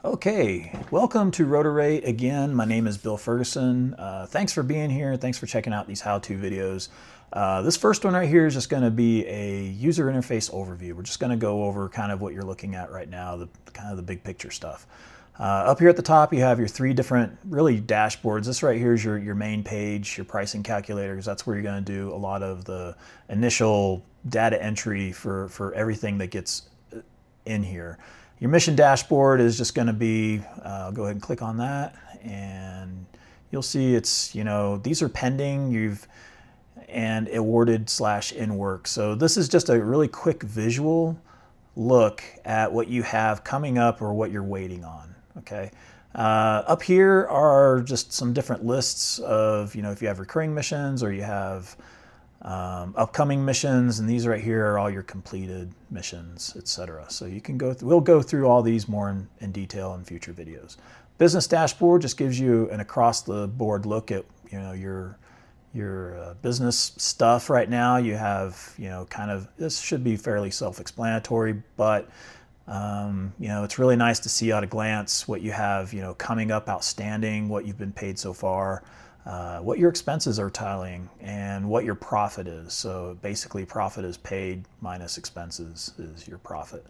Okay, welcome to Rotor Rate again. My name is Bill Ferguson. Thanks for being here. Thanks for checking out these how-to videos. This first one right here is just going to be a user interface overview. We're just going to go over kind of what you're looking at right now, the kind of the big picture stuff. Up here at the top, you have your three different really dashboards. This right here is your main page, your pricing calculators. That's where you're going to do a lot of the initial data entry for everything that gets in here. Your mission dashboard is just going to be, go ahead and click on that, and you'll see it's, these are pending, and awarded / in work. So this is just a really quick visual look at what you have coming up or what you're waiting on, okay? Up here are just some different lists of, if you have recurring missions or you have upcoming missions, and these right here are all your completed missions, etc. So you can go we'll go through all these more in detail in future videos. Business dashboard just gives you an across the board look at your business stuff right now. You have kind of, this should be fairly self-explanatory, but it's really nice to see at a glance what you have coming up outstanding, what you've been paid so far, what your expenses are tiling, and what your profit is. So basically profit is paid minus expenses is your profit.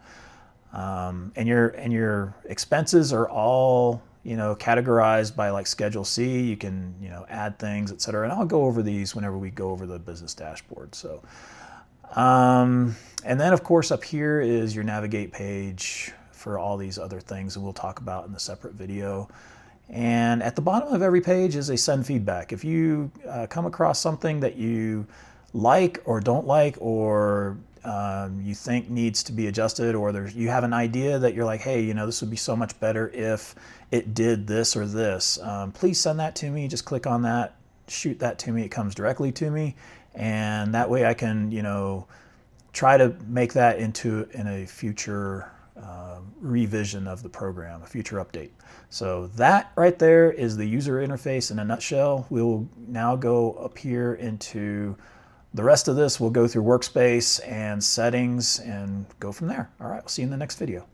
And your expenses are all categorized by like Schedule C. You can add things, etc. And I'll go over these whenever we go over the business dashboard. So and then of course up here is your navigate page for all these other things that we'll talk about in the separate video. And at the bottom of every page is a send feedback. If you come across something that you like or don't like, or you think needs to be adjusted, or you have an idea that you're like, hey, this would be so much better if it did this or this, please send that to me. Just click on that, shoot that to me. It comes directly to me, and that way I can try to make that in a future revision of the program, a future update. So that right there is the user interface in a nutshell. We'll now go up here into the rest of this. We'll go through workspace and settings and go from there. All right, we'll see you in the next video.